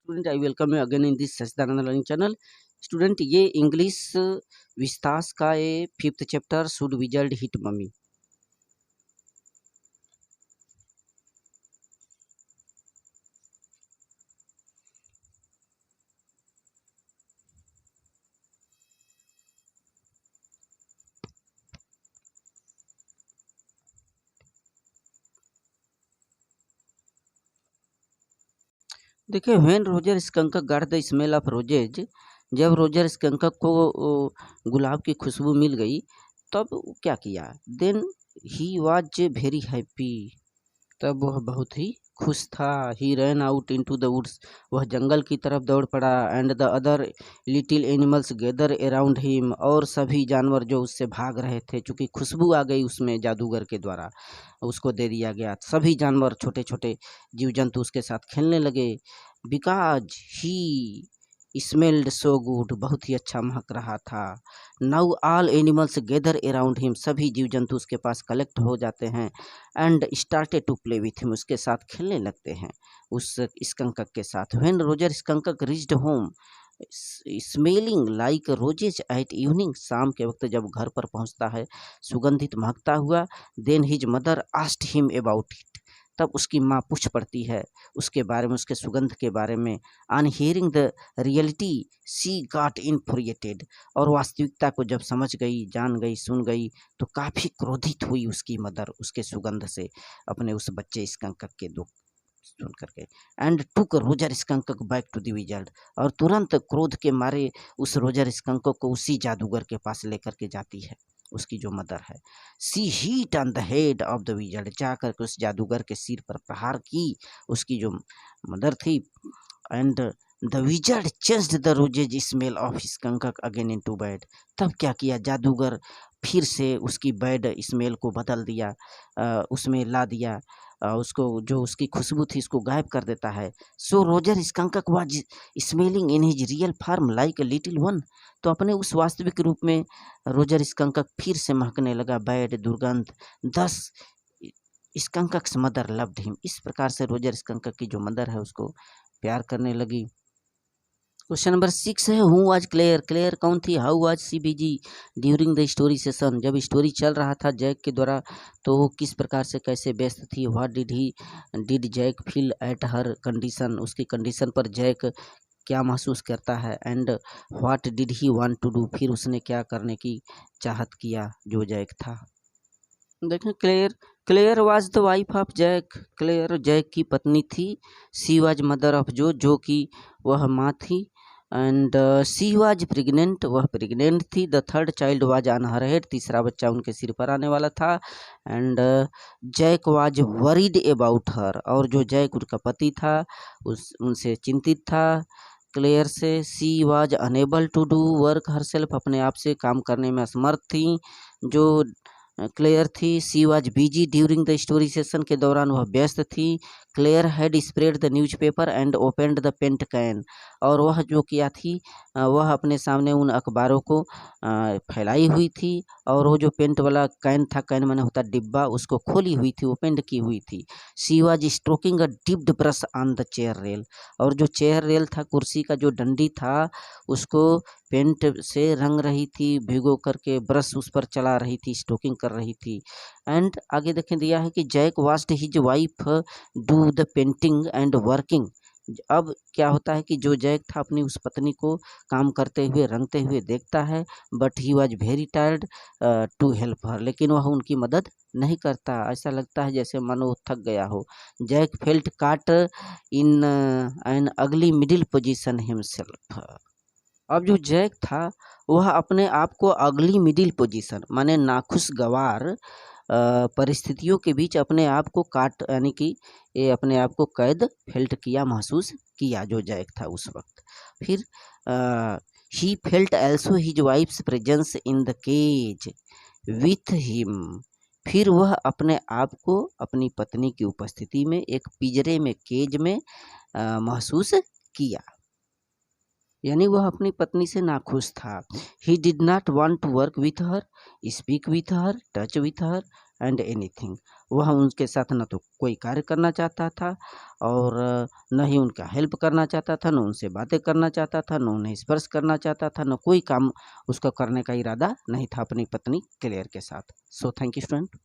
Student, I welcome you again in this Sachidanand learning channel. Student, ये English Vistas का ये 5th chapter should wizard hit mommy. देखिए, when Roger Skunk got the smell of roses, जब Roger Skunk को गुलाब की खुशबू मिल गई तब क्या किया। Then he was very happy, तब वह बहुत ही खुश था। He ran out into the woods, वह जंगल की तरफ दौड़ पड़ा। And the other little animals gather around him, और सभी जानवर जो उससे भाग रहे थे, चूँकि खुशबू आ गई उसमें जादूगर के द्वारा उसको दे दिया गया, सभी जानवर छोटे छोटे जीव जंतु उसके साथ खेलने लगे। Because he smelled so good, बहुत ही अच्छा महक रहा था। Now all animals gather around him, सभी जीव जंतु उसके पास कलेक्ट हो जाते हैं। And started to play with him, उसके साथ खेलने लगते हैं उस स्कंकक के साथ। When Roger Skunk reached home smelling like roses at evening, शाम के वक्त जब घर पर पहुंचता है सुगंधित महकता हुआ। Then his mother asked him about it, तब उसकी माँ पूछ पड़ती है उसके बारे में, उसके सुगंध के बारे में। On hearing the reality she got infuriated, और वास्तविकता को जब समझ गई, जान गई, सुन गई तो काफ़ी क्रोधित हुई उसकी मदर उसके सुगंध से, अपने उस बच्चे स्कंकक के दुख सुन करके। And took Roger Skunk back to the wizard, और तुरंत क्रोध के मारे उस रोजर स्कंकक को उसी जादूगर के पास लेकर के जाती है उसकी जो मदर है। She hit on the head of the wizard, जा करके उस जादूगर के सिर पर प्रहार की उसकी जो मदर थी। And the wizard changed the roses smell of Skunk again into bad, तब क्या किया जादूगर, फिर से उसकी बैड स्मेल को बदल दिया, उसमें ला दिया, उसको जो उसकी खुशबू थी उसको गायब कर देता है। So Roger Skunk was smelling in his real form like a little one, तो अपने उस वास्तविक रूप में रोजर स्कंकक फिर से महकने लगा, बैड दुर्गंध। दस स्कंकक्स मदर लव्ड हिम, इस प्रकार से रोजर स्कंकक की जो मदर है उसको प्यार करने लगी। क्वेश्चन नंबर 6 है, हु वाज क्लेयर, क्लेयर कौन थी। How was she busy during the story session, जब स्टोरी चल रहा था जैक के द्वारा तो वो किस प्रकार से कैसे व्यस्त थी। What did Jack feel at her condition, उसकी कंडीशन पर जैक क्या महसूस करता है। And what did he want to do, फिर उसने क्या करने की चाहत किया जो जैक था। देखें, Claire was the wife of Jack, Claire Jack की पत्नी थी। सी वाज मदर ऑफ जो कि वह माँ थी। एंड सी वाज प्रेग्नेंट, वह प्रेग्नेंट थी। The third child was on her head, तीसरा बच्चा उनके सिर पर आने वाला था। And Jack was worried about her, और जो जैक उनका पति था उनसे चिंतित था क्लेयर से। She was unable to do work herself, अपने आप से काम करने में असमर्थ थी जो क्लेयर थी। She was busy during the story session, के दौरान वह व्यस्त थी। Claire had spread the newspaper and opened the paint can, और वह जो किया थी वह अपने सामने उन अखबारों को फैलाई हुई थी, और वो जो पेंट वाला कैन था, कैन माने होता डिब्बा, उसको खोली हुई थी, ओपेंड की हुई थी। She was stroking a dipped brush on the chair rail, और जो चेयर रेल था, कुर्सी का जो डंडी था उसको पेंट से रंग रही थी, भिगो करके ब्रश उस पर चला रही थी, स्ट्रोकिंग कर रही थी। एंड आगे देखें दिया है कि Jack watched his wife do the painting and working, अब क्या होता है कि जो जैक था अपनी उस पत्नी को काम करते हुए रंगते हुए देखता है। But he was very tired to help her, लेकिन वह उनकी मदद नहीं करता, ऐसा लगता है जैसे मानो वो थक गया हो। जैक फेल्ट काट इन एन अगली मिडिल पोजीशन हिमसेल्फ, अब जो जैक था वह अपने आप को अगली मिडिल पोजीशन माने नाखुशगवार परिस्थितियों के बीच अपने आप को काट, यानी कि ये अपने आप को कैद फेल्ट किया, महसूस किया जो जैक था उस वक्त। फिर he felt also his wife's presence in the cage with him, फिर वह अपने आप को अपनी पत्नी की उपस्थिति में एक पिंजरे में, केज में महसूस किया, यानी वह अपनी पत्नी से नाखुश था। He did not want to work with her, speak with her, touch with her and anything, वह उनके साथ न तो कोई कार्य करना चाहता था और न ही उनका हेल्प करना चाहता था, न उनसे बातें करना चाहता था, न उन्हें स्पर्श करना चाहता था, न कोई काम उसका करने का इरादा नहीं था अपनी पत्नी क्लेयर के साथ। So thank you student.